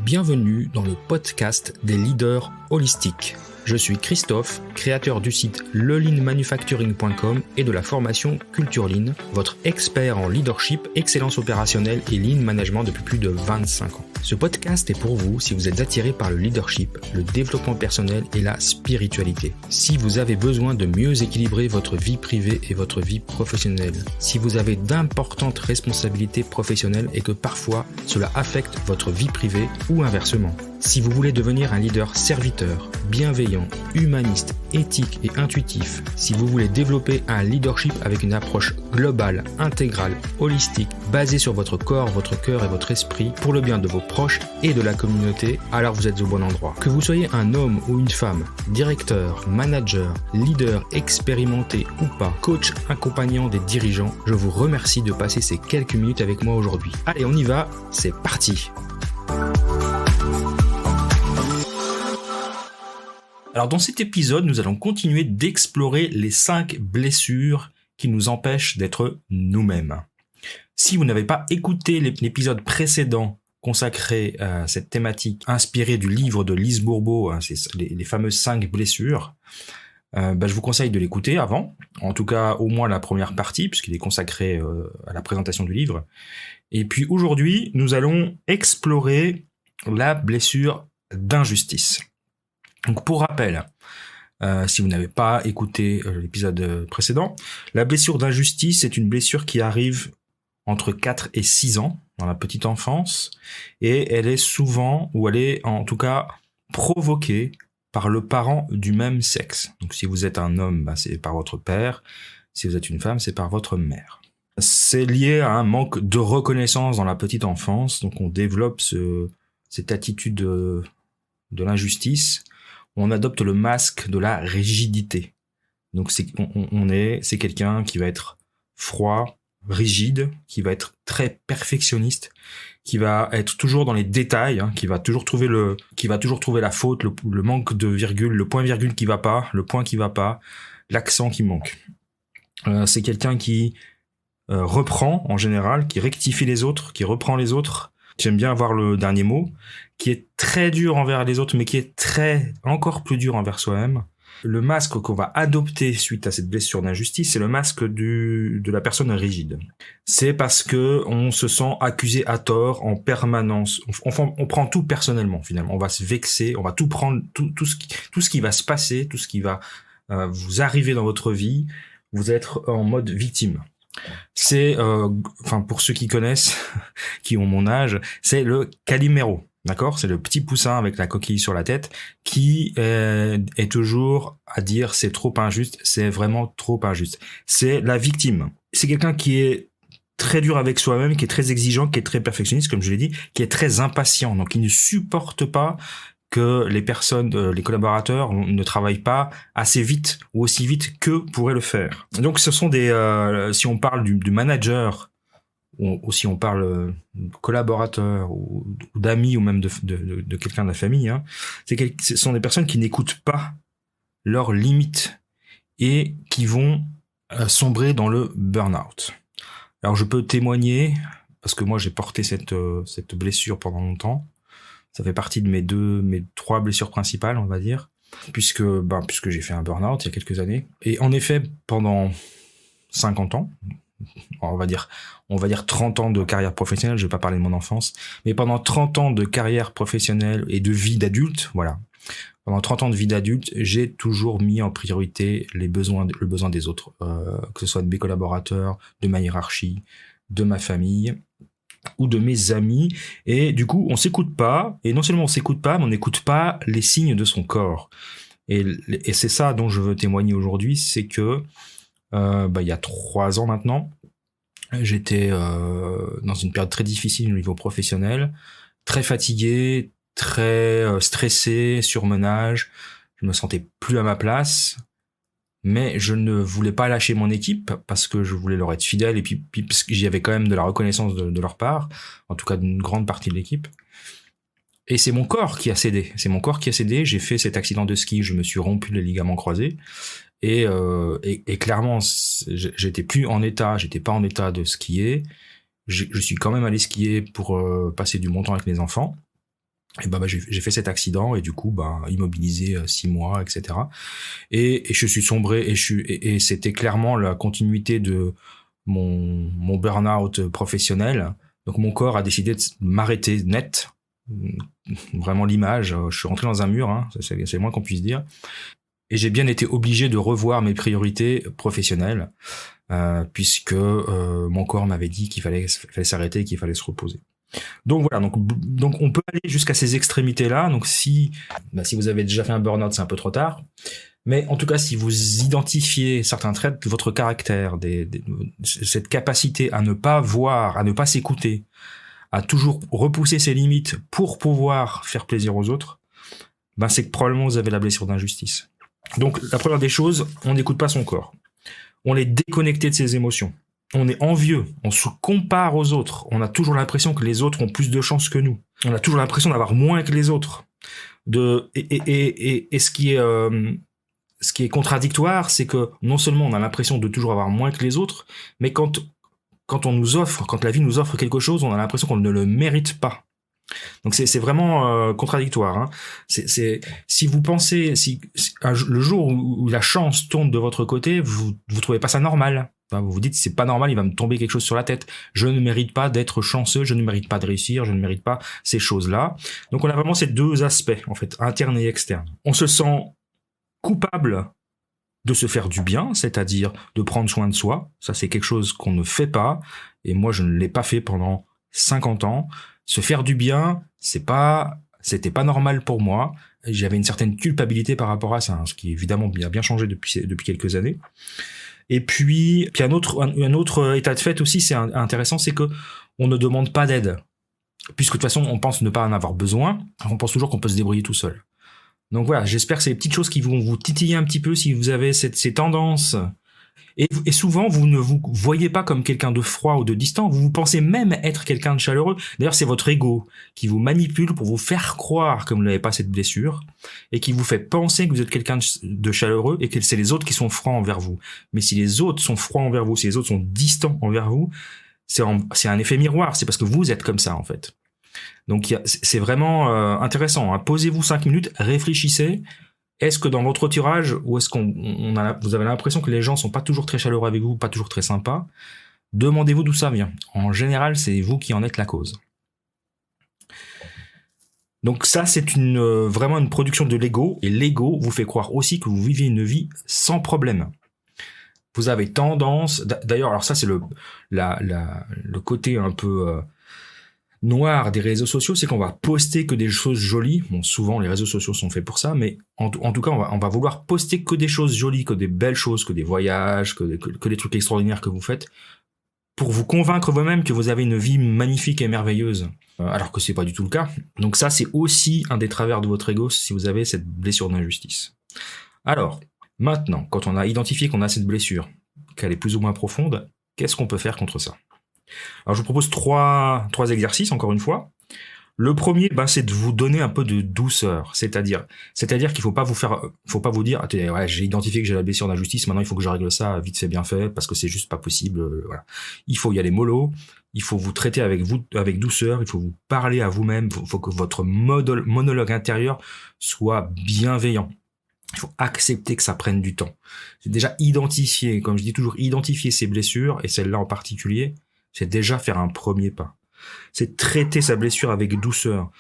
Bienvenue dans le podcast des leaders holistiques. Je suis Christophe, créateur du site leLeanManufacturing.com et de la formation Culture Lean, votre expert en leadership, excellence opérationnelle et lean management depuis plus de 25 ans. Ce podcast est pour vous si vous êtes attiré par le leadership, le développement personnel et la spiritualité. Si vous avez besoin de mieux équilibrer votre vie privée et votre vie professionnelle. Si vous avez d'importantes responsabilités professionnelles et que parfois cela affecte votre vie privée ou inversement. Si vous voulez devenir un leader serviteur, bienveillant, humaniste, éthique et intuitif, si vous voulez développer un leadership avec une approche globale, intégrale, holistique, basée sur votre corps, votre cœur et votre esprit, pour le bien de vos proches et de la communauté, alors vous êtes au bon endroit. Que vous soyez un homme ou une femme, directeur, manager, leader expérimenté ou pas, coach accompagnant des dirigeants, je vous remercie de passer ces quelques minutes avec moi aujourd'hui. Allez, on y va, c'est parti! Alors dans cet épisode, nous allons continuer d'explorer les 5 blessures qui nous empêchent d'être nous-mêmes. Si vous n'avez pas écouté l'épisode précédent consacré à cette thématique inspirée du livre de Lise Bourbeau, c'est les fameuses 5 blessures, je vous conseille de l'écouter avant, en tout cas au moins la première partie, puisqu'il est consacré à la présentation du livre. Et puis aujourd'hui, nous allons explorer la blessure d'injustice. Donc pour rappel, si vous n'avez pas écouté l'épisode précédent, la blessure d'injustice est une blessure qui arrive entre 4 et 6 ans dans la petite enfance et elle est souvent, ou elle est en tout cas provoquée par le parent du même sexe. Donc si vous êtes un homme, c'est par votre père, si vous êtes une femme, c'est par votre mère. C'est lié à un manque de reconnaissance dans la petite enfance, donc on développe cette attitude de l'injustice. On adopte le masque de la rigidité. Donc c'est quelqu'un qui va être froid, rigide, qui va être très perfectionniste, qui va être toujours dans les détails, qui va toujours trouver la faute, le manque de virgule, le point virgule qui va pas, le point qui va pas, l'accent qui manque. C'est quelqu'un qui reprend en général, qui rectifie les autres, qui reprend les autres. J'aime bien avoir le dernier mot, qui est très dur envers les autres, mais qui est encore plus dur envers soi-même. Le masque qu'on va adopter suite à cette blessure d'injustice, c'est le masque de la personne rigide. C'est parce que on se sent accusé à tort en permanence. On prend tout personnellement, finalement. On va se vexer, on va tout prendre, tout ce qui va se passer, tout ce qui va vous arriver dans votre vie, vous êtes en mode victime. C'est, pour ceux qui connaissent, qui ont mon âge, c'est le Calimero, d'accord ? C'est le petit poussin avec la coquille sur la tête qui est toujours à dire c'est trop injuste, c'est vraiment trop injuste. C'est la victime. C'est quelqu'un qui est très dur avec soi-même, qui est très exigeant, qui est très perfectionniste, comme je l'ai dit, qui est très impatient, donc il ne supporte pas que les personnes, les collaborateurs ne travaillent pas assez vite ou aussi vite que pourraient le faire. Donc ce sont si on parle du manager ou si on parle de collaborateur ou d'amis ou même de quelqu'un de la famille, ce sont des personnes qui n'écoutent pas leurs limites et qui vont sombrer dans le burn-out. Alors je peux témoigner, parce que moi j'ai porté cette blessure pendant longtemps. Ça fait partie de mes 3 blessures principales, on va dire, puisque j'ai fait un burn-out il y a quelques années. Et en effet, pendant 50 ans, on va dire 30 ans de carrière professionnelle, je vais pas parler de mon enfance, mais pendant 30 ans de carrière professionnelle et de vie d'adulte, voilà. Pendant 30 ans de vie d'adulte, j'ai toujours mis en priorité le besoin des autres, que ce soit de mes collaborateurs, de ma hiérarchie, de ma famille ou de mes amis, et du coup on s'écoute pas, et non seulement on s'écoute pas, mais on n'écoute pas les signes de son corps, et c'est ça dont je veux témoigner aujourd'hui. C'est que il y a 3 ans maintenant, j'étais dans une période très difficile au niveau professionnel, très fatigué, très stressé, surmenage, je me sentais plus à ma place, mais je ne voulais pas lâcher mon équipe parce que je voulais leur être fidèle et puis parce que j'y avais quand même de la reconnaissance de leur part, en tout cas d'une grande partie de l'équipe. Et c'est mon corps qui a cédé. J'ai fait cet accident de ski, je me suis rompu les ligaments croisés et clairement j'étais pas en état de skier. Je suis quand même allé skier pour passer du bon temps avec mes enfants. Et j'ai fait cet accident et du coup immobilisé 6 mois, etc. Et je suis sombré et c'était clairement la continuité de mon burn-out professionnel. Donc mon corps a décidé de m'arrêter net. Vraiment l'image, je suis rentré dans un mur, hein, c'est le moins qu'on puisse dire. Et j'ai bien été obligé de revoir mes priorités professionnelles, puisque mon corps m'avait dit qu'il fallait s'arrêter et qu'il fallait se reposer. Donc voilà, donc on peut aller jusqu'à ces extrémités-là. Donc si vous avez déjà fait un burn-out, c'est un peu trop tard. Mais en tout cas, si vous identifiez certains traits de votre caractère, cette capacité à ne pas voir, à ne pas s'écouter, à toujours repousser ses limites pour pouvoir faire plaisir aux autres, c'est que probablement vous avez la blessure d'injustice. Donc la première des choses, on n'écoute pas son corps. On est déconnecté de ses émotions. On est envieux, on se compare aux autres. On a toujours l'impression que les autres ont plus de chance que nous. On a toujours l'impression d'avoir moins que les autres. Et ce qui est contradictoire, c'est que non seulement on a l'impression de toujours avoir moins que les autres, mais quand la vie nous offre quelque chose, on a l'impression qu'on ne le mérite pas. Donc c'est vraiment contradictoire. Hein. Si vous pensez, le jour où la chance tourne de votre côté, vous trouvez pas ça normal. Enfin, vous vous dites c'est pas normal, il va me tomber quelque chose sur la tête. Je ne mérite pas d'être chanceux, je ne mérite pas de réussir, je ne mérite pas ces choses-là. Donc on a vraiment ces deux aspects en fait, interne et externe. On se sent coupable de se faire du bien, c'est-à-dire de prendre soin de soi. Ça c'est quelque chose qu'on ne fait pas, et moi je ne l'ai pas fait pendant 50 ans. Se faire du bien, c'était pas normal pour moi. J'avais une certaine culpabilité par rapport à ça, hein, ce qui évidemment a bien changé depuis quelques années. Et puis un autre état de fait aussi, c'est intéressant, c'est que on ne demande pas d'aide, puisque de toute façon on pense ne pas en avoir besoin. On pense toujours qu'on peut se débrouiller tout seul. Donc voilà, j'espère que c'est les petites choses qui vont vous titiller un petit peu si vous avez ces tendances. Et souvent, vous ne vous voyez pas comme quelqu'un de froid ou de distant, vous pensez même être quelqu'un de chaleureux. D'ailleurs, c'est votre ego qui vous manipule pour vous faire croire que vous n'avez pas cette blessure et qui vous fait penser que vous êtes quelqu'un de chaleureux et que c'est les autres qui sont froids envers vous. Mais si les autres sont froids envers vous, si les autres sont distants envers vous, c'est un effet miroir, c'est parce que vous êtes comme ça en fait. Donc c'est vraiment intéressant, hein. Posez-vous 5 minutes, réfléchissez. Est-ce que dans votre entourage, ou est-ce vous avez l'impression que les gens sont pas toujours très chaleureux avec vous, pas toujours très sympas? Demandez-vous d'où ça vient. En général, c'est vous qui en êtes la cause. Donc ça, c'est vraiment une production de l'ego, et l'ego vous fait croire aussi que vous vivez une vie sans problème. Vous avez tendance, d'ailleurs, alors ça c'est le côté un peu noir des réseaux sociaux, c'est qu'on va poster que des choses jolies. Bon, souvent les réseaux sociaux sont faits pour ça, mais en tout cas, on va vouloir poster que des choses jolies, que des belles choses, que des voyages, que des trucs extraordinaires que vous faites, pour vous convaincre vous-même que vous avez une vie magnifique et merveilleuse, alors que c'est pas du tout le cas. Donc ça, c'est aussi un des travers de votre ego si vous avez cette blessure d'injustice. Alors, maintenant, quand on a identifié qu'on a cette blessure, qu'elle est plus ou moins profonde, qu'est-ce qu'on peut faire contre ça? Alors je vous propose trois exercices, encore une fois. Le premier, c'est de vous donner un peu de douceur, c'est-à-dire qu'il faut pas vous dire, ouais, j'ai identifié que j'ai la blessure d'injustice, maintenant il faut que je règle ça vite fait bien fait, parce que c'est juste pas possible, voilà. Il faut y aller mollo, il faut vous traiter avec douceur, il faut vous parler à vous-même, il faut que votre monologue intérieur soit bienveillant. Il faut accepter que ça prenne du temps. C'est déjà identifier, comme je dis toujours, identifier ces blessures, et celle-là en particulier, c'est déjà faire un premier pas. C'est traiter sa blessure avec douceur,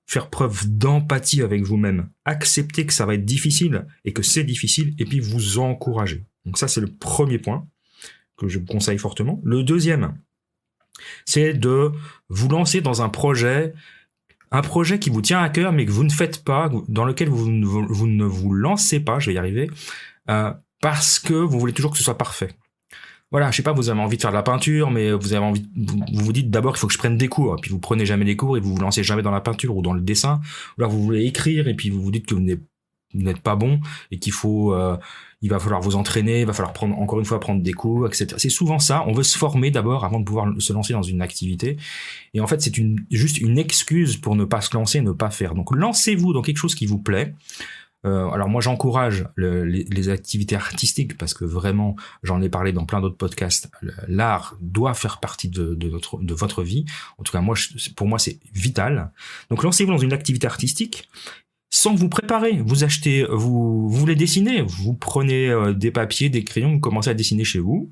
faire preuve d'empathie avec vous-même, accepter que ça va être difficile et que c'est difficile, et puis vous encourager. Donc ça, c'est le premier point que je vous conseille fortement. Le deuxième, c'est de vous lancer dans un projet qui vous tient à cœur, mais que vous ne faites pas, dans lequel vous ne vous lancez pas, je vais y arriver, parce que vous voulez toujours que ce soit parfait. Voilà, je sais pas, vous avez envie de faire de la peinture, mais vous vous dites d'abord qu'il faut que je prenne des cours, et puis vous prenez jamais les cours et vous vous lancez jamais dans la peinture ou dans le dessin. Ou alors vous voulez écrire et puis vous vous dites que vous n'êtes pas bon et qu'il va falloir vous entraîner, il va falloir encore une fois prendre des cours, etc. C'est souvent ça. On veut se former d'abord avant de pouvoir se lancer dans une activité. Et en fait, c'est juste une excuse pour ne pas se lancer, ne pas faire. Donc lancez-vous dans quelque chose qui vous plaît. Alors moi j'encourage les activités artistiques parce que vraiment, j'en ai parlé dans plein d'autres podcasts, l'art doit faire partie de votre vie. En tout cas pour moi c'est vital. Donc lancez-vous dans une activité artistique sans vous préparer. Vous achetez, vous voulez dessiner, vous prenez des papiers, des crayons, vous commencez à dessiner chez vous.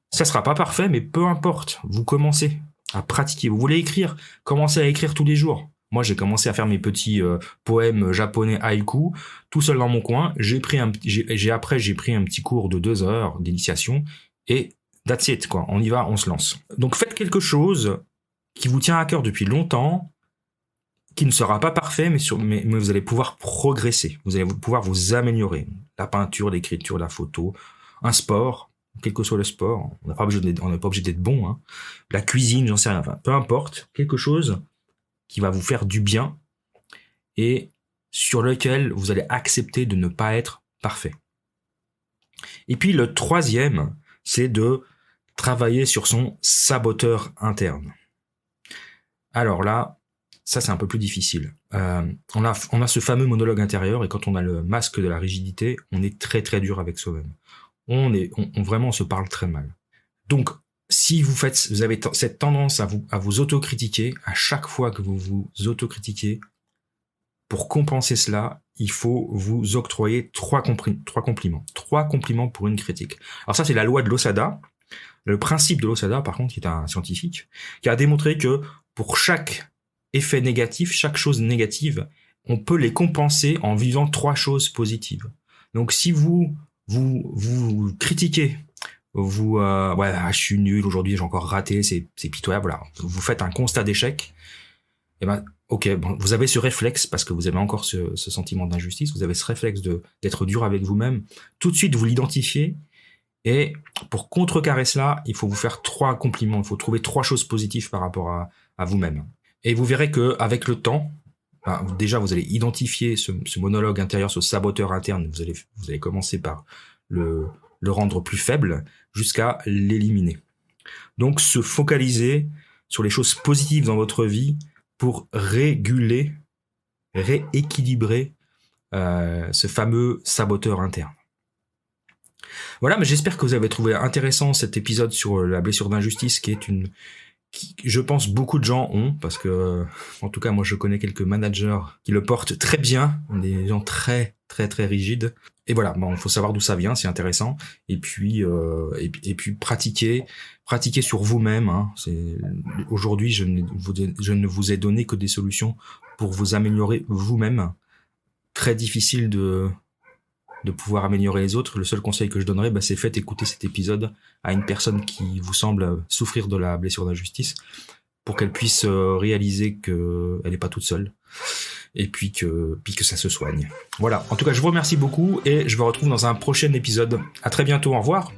Ça sera pas parfait, mais peu importe, vous commencez à pratiquer. Vous voulez écrire, commencez à écrire tous les jours. Moi, j'ai commencé à faire mes petits poèmes japonais haïku tout seul dans mon coin. J'ai pris un petit cours de 2 heures d'initiation et that's it, quoi. On y va, on se lance. Donc faites quelque chose qui vous tient à cœur depuis longtemps, qui ne sera pas parfait, mais vous allez pouvoir progresser. Vous allez pouvoir vous améliorer. La peinture, l'écriture, la photo, un sport, quel que soit le sport. On n'est pas obligé d'être bon, hein. La cuisine, j'en sais rien. Enfin, peu importe, quelque chose qui va vous faire du bien et sur lequel vous allez accepter de ne pas être parfait. Et puis le troisième, c'est de travailler sur son saboteur interne. Alors là, ça c'est un peu plus difficile. On a ce fameux monologue intérieur et quand on a le masque de la rigidité, on est très très dur avec soi-même. Vraiment on se parle très mal. Donc si vous avez cette tendance à vous autocritiquer, à chaque fois que vous vous autocritiquez, pour compenser cela, il faut vous octroyer 3 compliments. 3 compliments pour une critique. Alors ça, c'est la loi de Losada. Le principe de Losada, par contre, qui est un scientifique, qui a démontré que pour chaque effet négatif, chaque chose négative, on peut les compenser en vivant 3 choses positives. Donc si vous critiquez, je suis nul aujourd'hui, j'ai encore raté, c'est pitoyable, voilà. Vous faites un constat d'échec, et ben ok, bon, vous avez ce réflexe parce que vous avez encore ce sentiment d'injustice, vous avez ce réflexe d'être dur avec vous-même. Tout de suite vous l'identifiez et pour contrecarrer cela, il faut vous faire 3 compliments, il faut trouver 3 choses positives par rapport à vous-même. Et vous verrez que avec le temps, déjà vous allez identifier ce monologue intérieur, ce saboteur interne, vous allez commencer par le rendre plus faible jusqu'à l'éliminer. Donc se focaliser sur les choses positives dans votre vie pour rééquilibrer ce fameux saboteur interne. Voilà, mais j'espère que vous avez trouvé intéressant cet épisode sur la blessure d'injustice qui je pense beaucoup de gens ont, parce que en tout cas moi je connais quelques managers qui le portent très bien, des gens très très très rigides. Et voilà, bon, il faut savoir d'où ça vient, c'est intéressant. Et puis pratiquer sur vous-même. Hein. Aujourd'hui, je ne vous ai donné que des solutions pour vous améliorer vous-même. Très difficile de pouvoir améliorer les autres. Le seul conseil que je donnerais, c'est faites écouter cet épisode à une personne qui vous semble souffrir de la blessure d'injustice pour qu'elle puisse réaliser qu'elle n'est pas toute seule. Et puis que ça se soigne. Voilà. En tout cas, je vous remercie beaucoup et je vous retrouve dans un prochain épisode. À très bientôt. Au revoir.